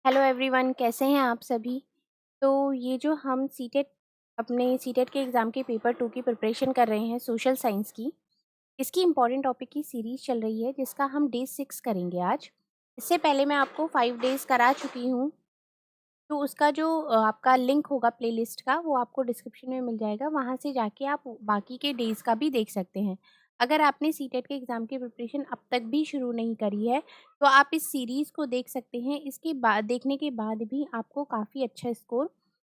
Hello everyone, कैसे हैं आप सभी। तो ये जो हम सीटेट अपने सीटेट के एग्ज़ाम के पेपर 2 की प्रिपरेशन कर रहे हैं सोशल साइंस की, इसकी इम्पॉर्टेंट टॉपिक की सीरीज़ चल रही है जिसका हम डे 6 करेंगे आज। इससे पहले मैं आपको 5 डेज़ करा चुकी हूँ। तो उसका जो आपका लिंक होगा प्लेलिस्ट का वो आपको डिस्क्रिप्शन में मिल जाएगा, वहाँ से जाके आप बाकी के डेज़ का भी देख सकते हैं। अगर आपने सीटेट के एग्ज़ाम की प्रिपरेशन अब तक भी शुरू नहीं करी है, तो आप इस सीरीज़ को देख सकते हैं। इसके बाद देखने के बाद भी आपको काफ़ी अच्छा स्कोर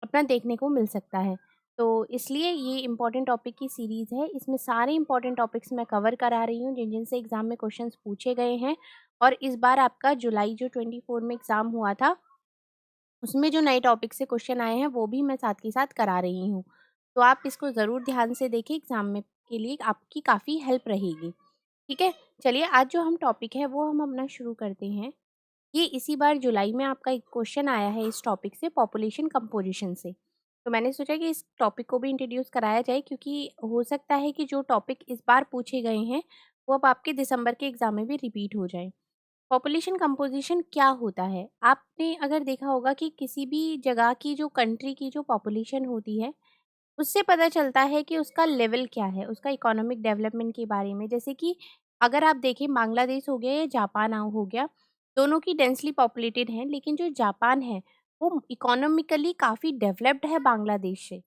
अपना देखने को मिल सकता है। तो इसलिए ये इम्पोर्टेंट टॉपिक की सीरीज़ है। इसमें सारे इम्पोर्टेंट टॉपिक्स मैं कवर करा रही हूँ जिन-जिन से एग्ज़ाम में क्वेश्चंस पूछे गए हैं। और इस बार आपका जुलाई जो 24 में एग्ज़ाम हुआ था, उसमें जो नए टॉपिक से क्वेश्चन आए हैं वो भी मैं साथ के साथ करा रही हूँ। तो आप इसको ज़रूर ध्यान से देखें, एग्ज़ाम में के लिए आपकी काफ़ी हेल्प रहेगी। ठीक है? चलिए आज जो हम टॉपिक है वो हम अपना शुरू करते हैं। ये इसी बार जुलाई में आपका एक क्वेश्चन आया है इस टॉपिक से, पॉपुलेशन कंपोज़िशन से। तो मैंने सोचा कि इस टॉपिक को भी इंट्रोड्यूस कराया जाए, क्योंकि हो सकता है कि जो टॉपिक इस बार पूछे गए हैं वो अब आपके दिसंबर के एग्ज़ाम में भी रिपीट हो जाएँ। पॉपुलेशन कंपोजिशन क्या होता है? आपने अगर देखा होगा कि किसी भी जगह की जो कंट्री की जो पॉपुलेशन होती है, उससे पता चलता है कि उसका लेवल क्या है, उसका इकोनॉमिक डेवलपमेंट के बारे में। जैसे कि अगर आप देखें, बांग्लादेश हो गया या जापान हो गया, दोनों की डेंसली पॉपुलेटेड हैं, लेकिन जो जापान है, वो इकोनॉमिकली काफ़ी डेवलप्ड है बांग्लादेश से।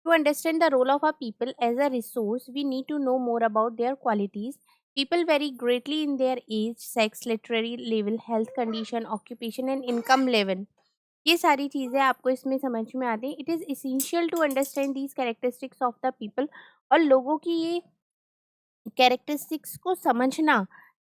To understand the role of a people as a resource, we need to know more about their qualities. People vary greatly in their age, sex, literary level, health condition, occupation and income level. ये सारी चीज़ें आपको इसमें समझ में आती हैं। It is essential to understand these characteristics of the people. और लोगों की ये कैरेक्टरिस्टिक्स को समझना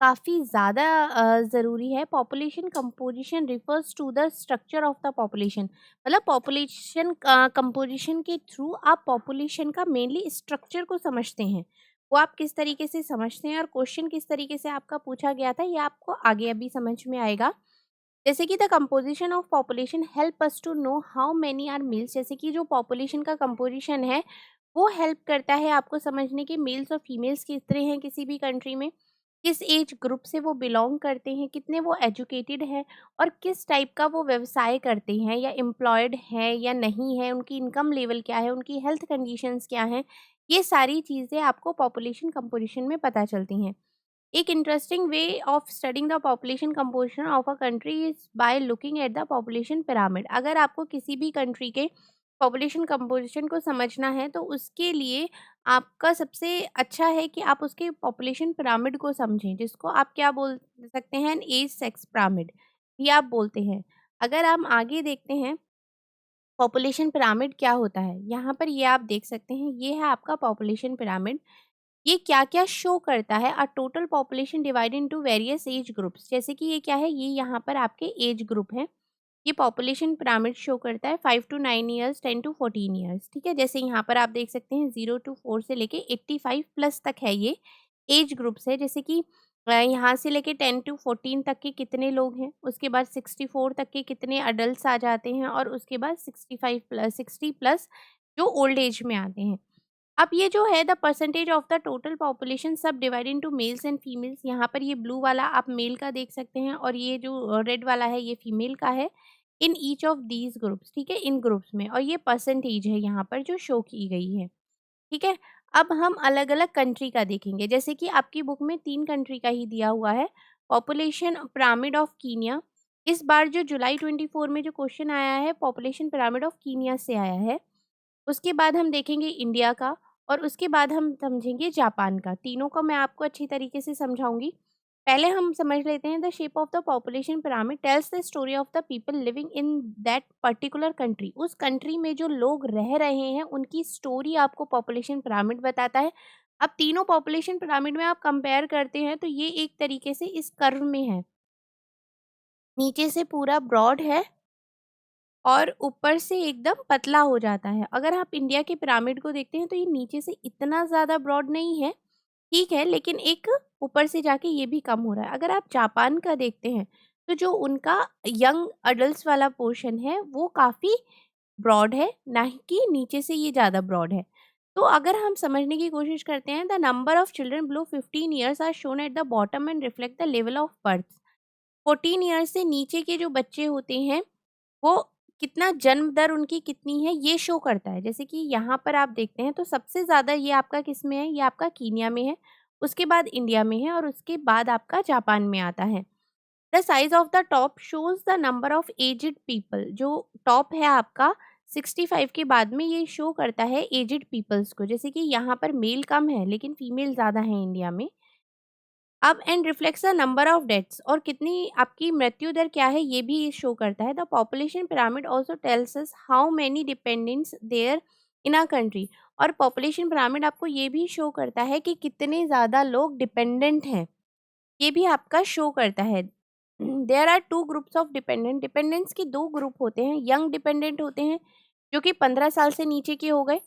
काफ़ी ज़्यादा ज़रूरी है। Population composition refers to the structure of the population. मतलब पॉपुलेशन कंपोजिशन के थ्रू आप पॉपुलेशन का मेनली स्ट्रक्चर को समझते हैं। वो आप किस तरीके से समझते हैं और क्वेश्चन किस तरीके से आपका पूछा गया था, ये आपको आगे अभी समझ में आएगा। जैसे कि the composition of population help us to know how many are males. जैसे कि जो पॉपुलेशन का कंपोजिशन है वो हेल्प करता है आपको समझने के मेल्स और फीमेल्स कितने हैं किसी भी कंट्री में, किस एज ग्रुप से वो बिलोंग करते हैं, कितने वो एजुकेटेड हैं और किस टाइप का वो व्यवसाय करते हैं या एम्प्लॉयड हैं या नहीं है, उनकी इनकम लेवल क्या है, उनकी हेल्थ कंडीशंस क्या हैं। ये सारी चीज़ें आपको पॉपुलेशन कंपोजिशन में पता चलती हैं। एक interesting way of studying the population composition of a country is by looking at the population pyramid. अगर आपको किसी भी कंट्री के पॉपुलेशन कंपोजिशन को समझना है तो उसके लिए आपका सबसे अच्छा है कि आप उसके पॉपुलेशन पिरामिड को समझें, जिसको आप क्या बोल सकते हैं, एज सेक्स पिरामिड, ये आप बोलते हैं। अगर हम आगे देखते हैं पॉपुलेशन पिरामिड क्या होता है, यहाँ पर ये आप देख सकते हैं, ये है आपका पॉपुलेशन पिरामिड। ये क्या-क्या शो करता है, a total population divided into various age groups. जैसे कि ये क्या है, ये यहाँ पर आपके एज ग्रुप हैं। ये पॉपुलेशन पिरामिड शो करता है 5 टू 9 ईयर्स, 10 टू 14 ईयर्स, ठीक है। जैसे यहाँ पर आप देख सकते हैं 0 टू 4 से लेके 85 प्लस तक है, ये एज ग्रुप्स है। जैसे कि यहाँ से लेके 10 टू 14 तक के कितने लोग हैं, उसके बाद 64 तक के कितने अडल्ट्स आ जाते हैं और उसके बाद 65 प्लस 60 प्लस जो ओल्ड एज में आते हैं। अब ये जो है the percentage of the total population सब divide into males and females. यहाँ पर ये ब्लू वाला आप मेल का देख सकते हैं और ये जो रेड वाला है ये फीमेल का है। In each of these groups, ठीक है, इन ग्रुप्स में, और ये परसेंटेज है यहाँ पर जो शो की गई है, ठीक है। अब हम अलग अलग कंट्री का देखेंगे। जैसे कि आपकी बुक में 3 कंट्री का ही दिया हुआ है। Population pyramid of Kenya. इस बार जो जुलाई 24 में जो क्वेश्चन आया है पॉपुलेशन पिरामिड ऑफ कीनिया से आया है। उसके बाद हम देखेंगे इंडिया का और उसके बाद हम समझेंगे जापान का। तीनों को मैं आपको अच्छी तरीके से समझाऊँगी। पहले हम समझ लेते हैं the shape of the population pyramid tells the story of the people living in that particular country. उस कंट्री में जो लोग रह रहे हैं उनकी स्टोरी आपको पॉपुलेशन पिरामिड बताता है। अब तीनों पॉपुलेशन पिरामिड में आप कंपेयर करते हैं तो ये एक तरीके से इस कर्व में है। नीचे से पूरा ब्रॉड है और ऊपर से एकदम पतला हो जाता है। अगर आप इंडिया के पिरामिड को देखते हैं तो ये नीचे से इतना ज़्यादा ब्रॉड नहीं है, ठीक है, लेकिन एक ऊपर से जाके ये भी कम हो रहा है। अगर आप जापान का देखते हैं, तो जो उनका यंग अडल्ट्स वाला पोर्शन है वो काफ़ी ब्रॉड है, ना कि नीचे से ये ज़्यादा ब्रॉड है। तो अगर हम समझने की कोशिश करते हैं, the number of children below 15 years are shown at the bottom and reflect the level of birth. 14 years से नीचे के जो बच्चे होते हैं वो कितना जन्म दर उनकी कितनी है ये शो करता है। जैसे कि यहाँ पर आप देखते हैं तो सबसे ज़्यादा ये आपका किसमें है, ये आपका कीनिया में है, उसके बाद इंडिया में है और उसके बाद आपका जापान में आता है। The size of the top shows the number of aged people. जो टॉप है आपका 65 के बाद में ये शो करता है एज्ड पीपल्स को। जैसे कि यहाँ पर मेल कम है लेकिन फीमेल ज़्यादा है इंडिया में। अब and reflects the number of deaths, और कितनी आपकी मृत्यु दर क्या है ये भी शो करता है। The population pyramid also tells us how many dependents there in a country. और पॉपुलेशन पिरामिड आपको ये भी शो करता है कि कितने ज़्यादा लोग डिपेंडेंट हैं, ये भी आपका शो करता है। There are two groups of dependents के दो ग्रुप होते हैं। यंग डिपेंडेंट होते हैं जो कि 15 साल से नीचे के हो गए,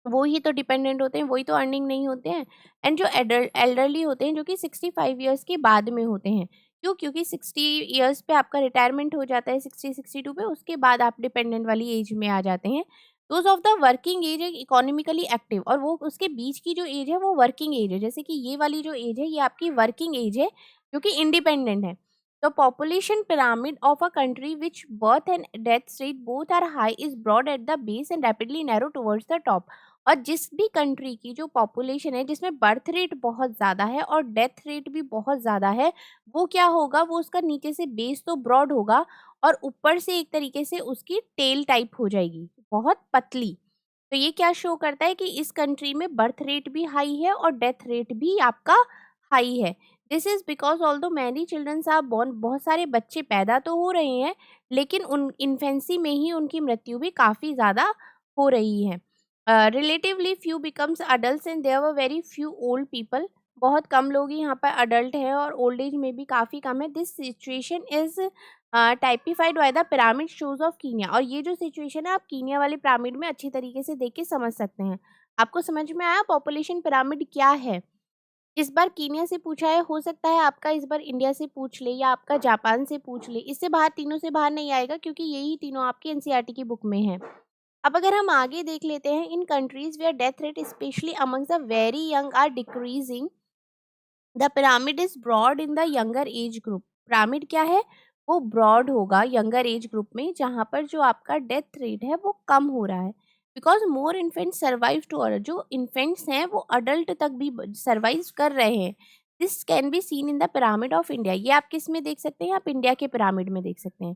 वो ही तो डिपेंडेंट होते हैं, वही तो अर्निंग नहीं होते हैं। एंड जो एल्डरली होते हैं जो कि 65 ईयर्स के बाद में होते हैं। क्यों? क्योंकि 60 ईयर्स पे आपका रिटायरमेंट हो जाता है, 60-62 पे, उसके बाद आप डिपेंडेंट वाली एज में आ जाते हैं। Those of the working age है इकोनॉमिकली एक्टिव, और वो उसके बीच की जो एज है वो वर्किंग एज है। जैसे कि ये वाली जो एज है ये आपकी वर्किंग एज है जो कि इंडिपेंडेंट है। The population pyramid of a country which birth and death rate both are high is broad at the base and rapidly narrow towards the top। और जिस भी कंट्री की जो पॉपुलेशन है जिसमें बर्थ रेट बहुत ज़्यादा है और डेथ रेट भी बहुत ज़्यादा है, वो क्या होगा, वो उसका नीचे से बेस तो ब्रॉड होगा और ऊपर से एक तरीके से उसकी टेल टाइप हो जाएगी, बहुत पतली। तो ये क्या शो करता है कि इस कंट्री में बर्थ रेट भी हाई है और डेथ रेट भी आपका हाई है। This is because although many childrens are born, बहुत सारे बच्चे पैदा तो हो रहे हैं लेकिन उन इन्फेंसी में ही उनकी मृत्यु भी काफ़ी ज़्यादा हो रही है। Relatively few becomes adult and there were very few old people. बहुत कम लोग ही यहाँ पर अडल्ट हैं और ओल्ड एज में भी काफ़ी कम है। This situation is typified by the pyramid shows of Kenya. और ये जो सिचुएशन है आप कीनिया वाले पिरामिड में अच्छी तरीके से देख के समझ सकते हैं। आपको समझ में आया पॉपुलेशन पिरामिड क्या है? इस बार कीनिया से पूछा है, हो सकता है आपका इस बार इंडिया से पूछ ले या आपका जापान से पूछ ले। इससे बाहर, तीनों से बाहर नहीं आएगा क्योंकि यही तीनों आपकी एनसीईआरटी की बुक में है। अब अगर हम आगे देख लेते हैं, in countries where death rate specially amongst the very young are decreasing, the pyramid is broad in the younger age group. Pyramid क्या है, वो ब्रॉड होगा यंगर एज ग्रुप में, जहां पर जो आपका डेथ रेट है वो कम हो रहा है। Because more infants survive to adult, जो इन्फेंट्स हैं वो अडल्ट तक भी सर्वाइव कर रहे हैं। This can be seen in the pyramid of India. ये आप किस में देख सकते हैं? आप इंडिया के पिरामिड में देख सकते हैं।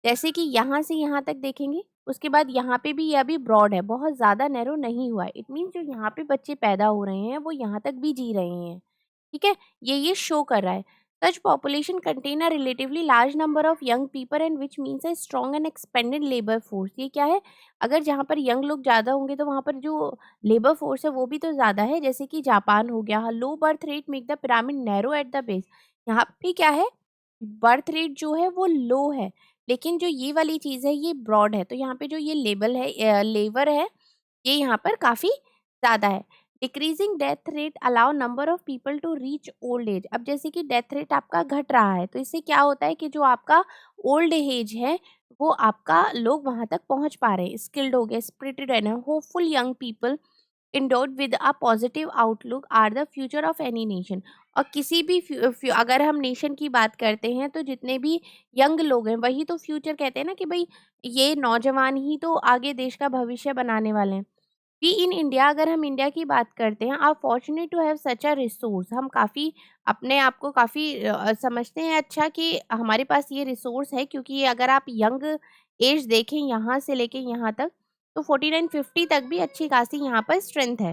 जैसे कि यहाँ से यहाँ तक देखेंगे, उसके बाद यहाँ पे भी ये अभी ब्रॉड है, बहुत ज़्यादा नैरो नहीं हुआ है। इट मीन्स जो यहाँ पे बच्चे पैदा हो रहे हैं वो यहाँ तक भी जी रहे हैं। ठीक है, ये शो कर रहा है। Such population contain a relatively large number of young people and which means a strong and expanded labour force. ये क्या है, अगर जहाँ पर यंग लोग ज़्यादा होंगे तो वहाँ पर जो लेबर फोर्स है वो भी तो ज़्यादा है। जैसे कि जापान हो गया। Low birth rate make the pyramid narrow at the base. यहाँ पे क्या है, बर्थ रेट जो है वो लो है लेकिन जो ये वाली चीज़ है ये ब्रॉड है। तो यहाँ पे जो ये लेबल है, लेबर है, ये यहाँ पर काफ़ी ज़्यादा है। Decreasing death rate allow number of people to reach old age. अब जैसे कि डेथ रेट आपका घट रहा है तो इससे क्या होता है कि जो आपका ओल्ड एज है वो आपका लोग वहां तक पहुंच पा रहे हैं, स्किल्ड हो गए, spirited and hopeful young people endowed with a positive outlook are the future of any nation। और किसी भी अगर हम नेशन की बात करते हैं तो जितने भी यंग लोग हैं वही तो फ्यूचर कहते हैं ना, कि भाई ये नौजवान ही तो आगे देश का भविष्य बनाने वाले हैं। वी इन इंडिया, अगर हम इंडिया की बात करते हैं, are fortunate to have such a resource. हम काफ़ी अपने आप को काफ़ी समझते हैं अच्छा कि हमारे पास ये रिसोर्स है, क्योंकि अगर आप यंग एज देखें यहाँ से लेके यहाँ तक तो 49-50 तक भी अच्छी खासी यहाँ पर स्ट्रेंथ है।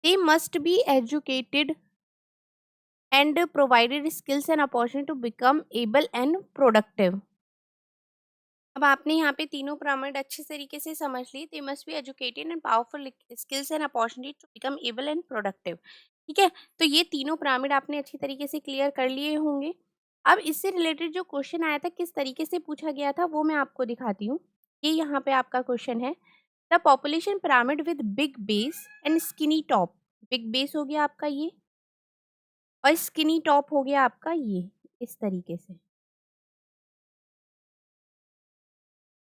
They must be educated and provided skills and opportunity to become able and productive. अब आपने यहाँ पे तीनों पिरामिड अच्छे तरीके से समझ ली। They must be educated and powerful skills and opportunity to become able and productive. ठीक है, तो ये तीनों पिरामिड आपने अच्छी तरीके से क्लियर कर लिए होंगे। अब इससे रिलेटेड जो क्वेश्चन आया था किस तरीके से पूछा गया था वो मैं आपको दिखाती हूँ। ये यहाँ पे आपका क्वेश्चन है, the population pyramid with big base and skinny top. Big base हो गया आपका ये, और स्किनी टॉप हो गया आपका ये, इस तरीके से।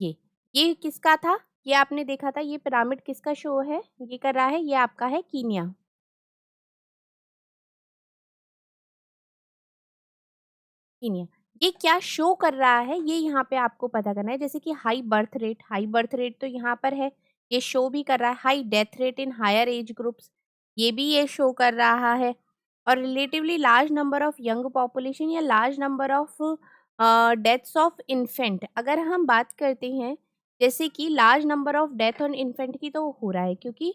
ये ये किसका था? ये आपने देखा था, ये पिरामिड किसका शो है, ये कर रहा है, ये आपका है कीनिया। कीनिया। ये क्या शो कर रहा है ये यहाँ पे आपको पता करना है। जैसे कि हाई बर्थ रेट तो यहाँ पर है, ये शो भी कर रहा है। High death rate in higher age groups, ये भी ये शो कर रहा है। और relatively large number of young population या large number of deaths of infant, अगर हम बात करते हैं जैसे कि large number of death on infant की, तो हो रहा है क्योंकि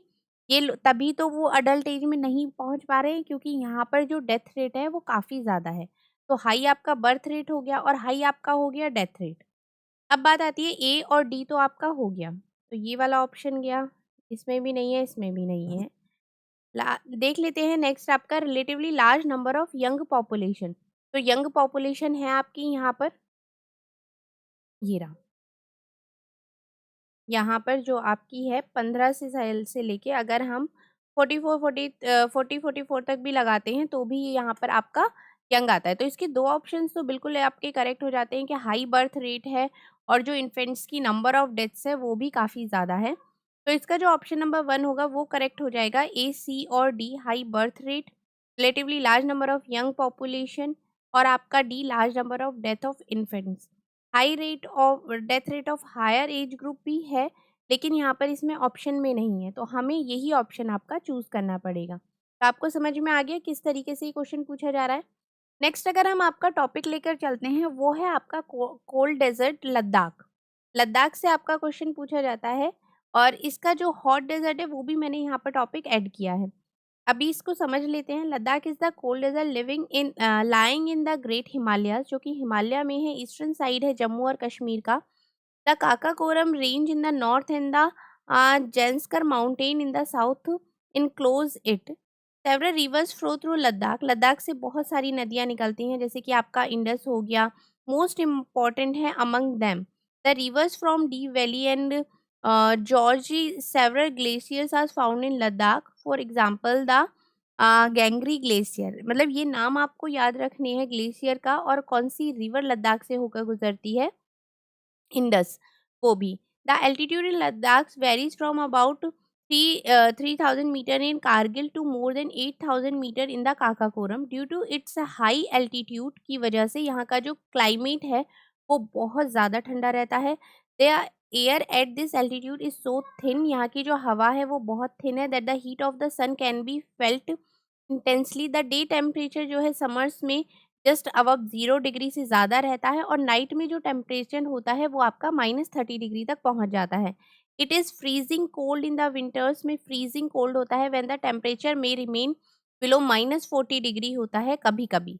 तभी तो वो अडल्ट एज में नहीं पहुंच पा रहे हैं, क्योंकि यहाँ पर जो डेथ रेट है वो काफ़ी ज़्यादा है। तो हाई आपका बर्थ रेट हो गया और हाई आपका हो गया डेथ रेट। अब बात आती है ए और डी, तो आपका हो गया। तो ये वाला ऑप्शन गया, इसमें भी नहीं है, इसमें भी नहीं है। देख लेते हैं नेक्स्ट आपका relatively large number of young population. तो यंग पॉपुलेशन है आपकी यहाँ पर, ये रहा। यहाँ पर जो आपकी है 15 से साल से लेके अगर हम 44 तक भी लगाते हैं तो भी ये यहाँ पर आपका यंग आता है। तो इसके 2 ऑप्शंस तो बिल्कुल आपके करेक्ट हो जाते हैं कि हाई बर्थ रेट है और जो इन्फेंट्स की नंबर ऑफ डेथ्स है वो भी काफ़ी ज़्यादा है। तो इसका जो ऑप्शन नंबर 1 होगा वो करेक्ट हो जाएगा, ए, सी और D, high birth rate, relatively large number of young population, और आपका D, large number of death of infants. High rate of death rate of higher age group भी है, लेकिन यहाँ पर इसमें ऑप्शन में नहीं है, तो हमें यही ऑप्शन आपका चूज़ करना पड़ेगा। तो आपको समझ में आ गया किस तरीके से ये क्वेश्चन पूछा जा रहा है। नेक्स्ट अगर हम आपका टॉपिक लेकर चलते हैं वो है आपका कोल्ड डेजर्ट लद्दाख। लद्दाख से आपका क्वेश्चन पूछा जाता है और इसका जो हॉट डेजर्ट है वो भी मैंने यहाँ पर टॉपिक ऐड किया है। अभी इसको समझ लेते हैं। Ladakh is the cold desert living in lying in the great Himalayas, जो कि हिमालय में है, ईस्टर्न साइड है जम्मू और कश्मीर का। The Karakoram range in the north and the Zanskar mountain in the south enclose it. Several rivers flow through Ladakh. Ladakh से बहुत सारी नदियाँ निकलती हैं, जैसे कि आपका इंडस हो गया, मोस्ट इम्पॉर्टेंट है among them the rivers from the valley and gorge. Several glaciers are found in Ladakh, for example the Gangri glacier. मतलब ये नाम आपको याद रखने हैं ग्लेशियर का, और कौन सी रिवर लद्दाख से होकर गुजरती है, इंडस, वो भी। The altitude in Ladakh varies from about 3000 metre in Kargil to more than 8000 metre in the Karakoram. Due to its high altitude की वजह से यहाँ का जो क्लाइमेट है वो बहुत ज़्यादा ठंडा रहता है। The air at this altitude is so thin, यहाँ की जो हवा है वो बहुत थिन है, that the heat of the sun can be felt intensely. The day temperature जो है समर्स में जस्ट अबव 0 डिग्री से ज़्यादा रहता है, और नाइट में जो टेम्परेचर होता है वो आपका -30 डिग्री तक पहुंच जाता है। It is freezing cold in the winters, में फ्रीजिंग कोल्ड होता है व्हेन द टेम्परेचर में रिमेन बिलो -40 डिग्री होता है कभी कभी।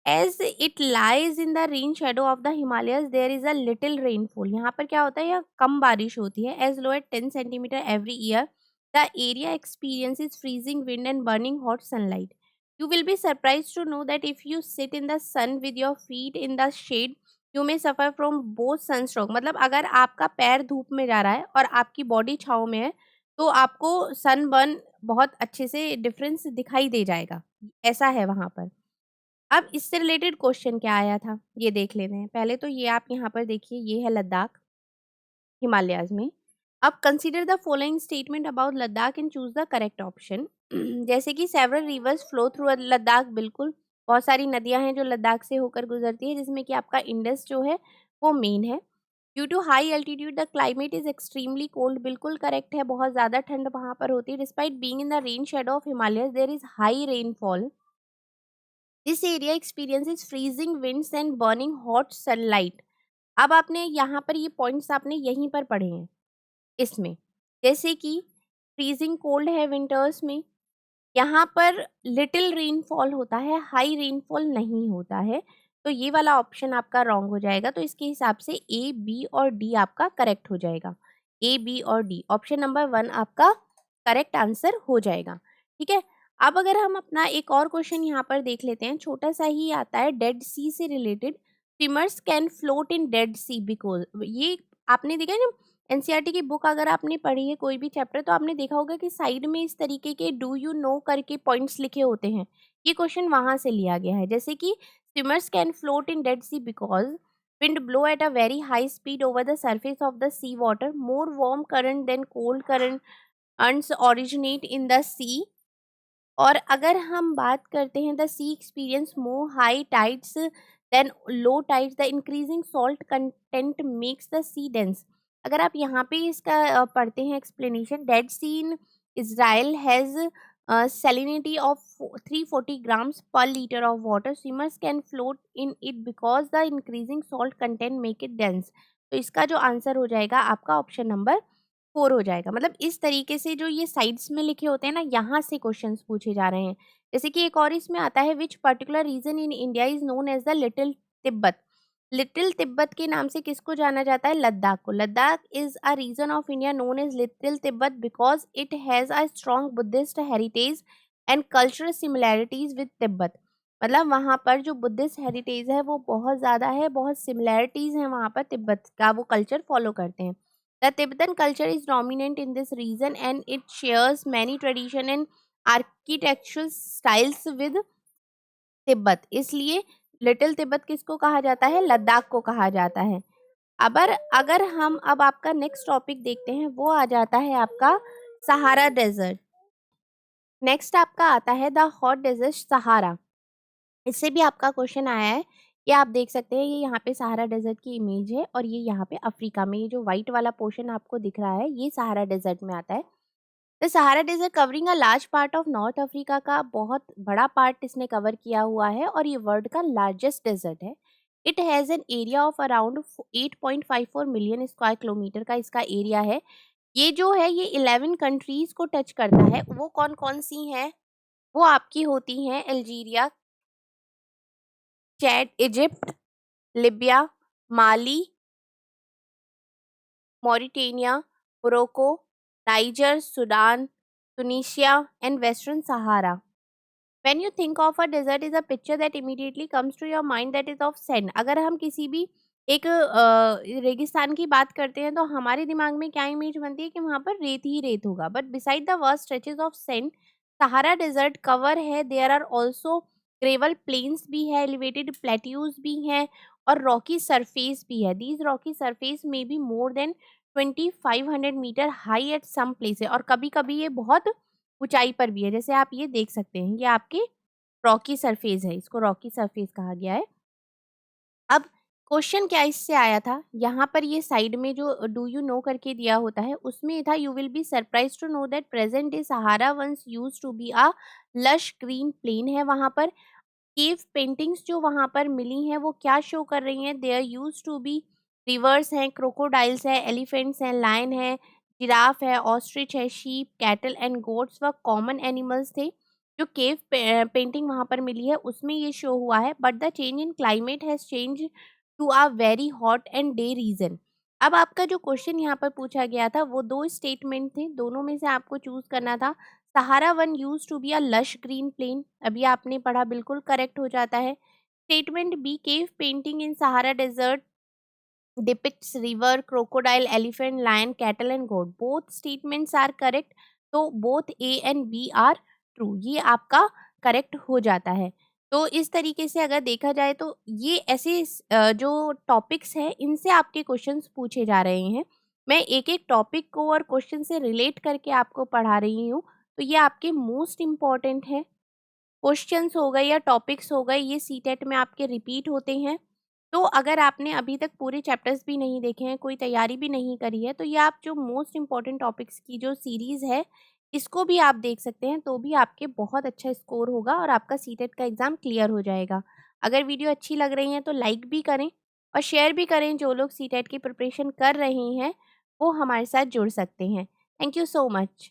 As it lies in the rain shadow of the Himalayas there is a little rainfall. यहाँ पर क्या होता है, यहाँ कम बारिश होती है। As low at 10 centimetre every year, the area experiences freezing wind and burning hot sunlight. You will be surprised to know that if you sit in the sun with your feet in the shade, you may suffer from both sunstroke। मतलब अगर आपका पैर धूप में जा रहा है और आपकी बॉडी छाँव में है, तो आपको सनबर्न बहुत अच्छे से डिफरेंस दिखाई दे जाएगा। ऐसा है वहाँ पर। अब इससे रिलेटेड क्वेश्चन क्या आया था, ये देख लेते हैं। पहले तो ये आप यहाँ पर देखिए, ये है लद्दाख, हिमालयाज़ में। अब consider the following statement about Ladakh and choose the correct option. जैसे कि several rivers flow through Ladakh, बिल्कुल, बहुत सारी नदियाँ हैं जो लद्दाख से होकर गुजरती है, जिसमें कि आपका इंडस जो है वो मेन है। Due to high altitude the climate is extremely cold, बिल्कुल करेक्ट है, बहुत ज़्यादा ठंड वहाँ पर होती है। Despite being in the rain shadow of Himalayas there is high rainfall. This area experiences freezing winds and burning hot sunlight. अब आपने यहाँ पर ये पॉइंट्स आपने यहीं पर पढ़े हैं इसमें। जैसे कि फ्रीजिंग कोल्ड है विंटर्स में, यहाँ पर लिटिल रेनफॉल होता है, हाई रेनफॉल नहीं होता है। तो ये वाला ऑप्शन आपका रॉन्ग हो जाएगा। तो इसके हिसाब से ए, बी और डी आपका करेक्ट हो जाएगा। ए, बी और डी, ऑप्शन नंबर 1 आपका करेक्ट आंसर हो जाएगा। ठीक है। अब अगर हम अपना एक और क्वेश्चन यहाँ पर देख लेते हैं, छोटा सा ही आता है, डेड सी से रिलेटेड। Swimmers can float in Dead Sea because, ये आपने देखा है ना, एनसीईआरटी की बुक अगर आपने पढ़ी है कोई भी चैप्टर, तो आपने देखा होगा कि साइड में इस तरीके के डू यू नो करके पॉइंट्स लिखे होते हैं। ये क्वेश्चन वहां से लिया गया है। जैसे कि swimmers can float in Dead Sea because wind blow at a very high speed over the surface of the sea water, more warm current than cold current earns originate in the sea. और अगर हम बात करते हैं the sea experience more high tides than low tides, the increasing salt content makes the sea dense. अगर आप यहाँ पे इसका पढ़ते हैं explanation, Dead Sea in Israel has salinity of 340 grams per liter of water. Swimmers can float in it because the increasing salt content make it dense. तो इसका जो आंसर हो जाएगा आपका ऑप्शन नंबर 4 हो जाएगा। मतलब इस तरीके से जो ये साइड्स में लिखे होते हैं ना, यहाँ से क्वेश्चंस पूछे जा रहे हैं। जैसे कि एक और इसमें आता है, which particular region in India is known as the little Tibet. Little Tibet के नाम से किसको जाना जाता है? लद्दाख को। Ladakh is a region of India known as little Tibet because it has a strong Buddhist heritage and cultural similarities with Tibet. मतलब वहाँ पर जो बुद्धिस्ट हेरिटेज है वो बहुत ज़्यादा है, बहुत सिमिलैरिटीज हैं वहाँ पर, तिब्बत का वो कल्चर फॉलो करते हैं। The Tibetan culture is dominant in this region and it shares many tradition and architectural styles with Tibet. इसलिए लिटिल तिब्बत किसको कहा जाता है? लद्दाख को कहा जाता है। अगर अगर हम अब आपका नेक्स्ट टॉपिक देखते हैं, वो आ जाता है आपका सहारा डेजर्ट। नेक्स्ट आपका आता है द हॉट डेजर्ट सहारा। इससे भी आपका क्वेश्चन आया है। ये आप देख सकते हैं, ये यहाँ पे सहारा डेजर्ट की इमेज है और ये यहाँ पे अफ्रीका में, ये जो व्हाइट वाला पोर्शन आपको दिख रहा है ये सहारा डेजर्ट में आता है। The Sahara desert covering a large part of North Africa का बहुत बड़ा पार्ट इसने कवर किया हुआ है और ये वर्ल्ड का लार्जेस्ट डेजर्ट है। It has an area of around 8.54 million square kilometre का इसका एरिया है। ये जो है ये 11 कंट्रीज को टच करता है। वो कौन कौन सी हैं? वो आपकी होती हैं Algeria, Chad, Egypt, Libya, Mali, Mauritania, Morocco, niger, Sudan, tunisia and western sahara. When you think of a desert is a picture that immediately comes to your mind that is of sand. अगर हम किसी भी एक रेगिस्तान की बात करते हैं तो हमारे दिमाग में क्या इमेज बनती है कि वहाँ पर रेत ही रेत होगा। But beside the worst stretches of sand, Sahara desert cover है। There are also gravel plains भी है, एलिवेटेड प्लेट्यूज भी हैं और रॉकी सरफेस भी है। दीज रॉकी सरफेस में be more than 2500 metre high at some place है और कभी कभी ये बहुत ऊंचाई पर भी है। जैसे आप ये देख सकते हैं, ये आपके रॉकी सरफेस है, इसको रॉकी सरफेस कहा गया है। अब क्वेश्चन क्या इससे आया था, यहाँ पर ये साइड में जो डू यू नो करके दिया होता है उसमें था, you will be surprise to know that present day Sahara once use to be a lush green plain है। वहाँ पर केव पेंटिंग्स जो वहाँ पर मिली हैं वो क्या शो कर रही हैं? There use to be rivers हैं, क्रोकोडाइल्स हैं, एलिफेंट्स हैं, लायन है, जिराफ है, ऑस्ट्रिच है, शीप, कैटल एंड गोट्स व कॉमन एनिमल्स थे। जो केव पेंटिंग वहाँ पर मिली है उसमें ये शो हुआ है। But the change in climate has change to a very hot and dry region. अब आपका जो क्वेश्चन यहाँ पर पूछा गया था वो दो स्टेटमेंट थे, दोनों में से आपको चूज करना था। Sahara one use to be a lush green plain, अभी आपने पढ़ा, बिल्कुल करेक्ट हो जाता है। Statement B, cave painting in Sahara desert depicts river, crocodile, elephant, lion, cattle and goat. Both statements are correct. तो both A and B are true. ये आपका करेक्ट हो जाता है। तो इस तरीके से अगर देखा जाए तो ये ऐसे जो टॉपिक्स हैं इनसे आपके क्वेश्चंस पूछे जा रहे हैं। मैं एक एक टॉपिक को और क्वेश्चन से रिलेट करके आपको पढ़ा रही हूँ। तो ये आपके मोस्ट इम्पॉर्टेंट है। क्वेश्चंस हो गए या टॉपिक्स हो गए, ये सीटेट में आपके रिपीट होते हैं। तो अगर आपने अभी तक पूरे चैप्टर्स भी नहीं देखे हैं, कोई तैयारी भी नहीं करी है, तो ये आप जो मोस्ट इम्पॉर्टेंट टॉपिक्स की जो सीरीज़ है, इसको भी आप देख सकते हैं, तो भी आपके बहुत अच्छा स्कोर होगा और आपका सीटेट का एग्ज़ाम क्लियर हो जाएगा। अगर वीडियो अच्छी लग रही है तो लाइक भी करें और शेयर भी करें। जो लोग सीटेट की प्रिपरेशन कर रहे हैं, वो हमारे साथ जुड़ सकते हैं। Thank you so much.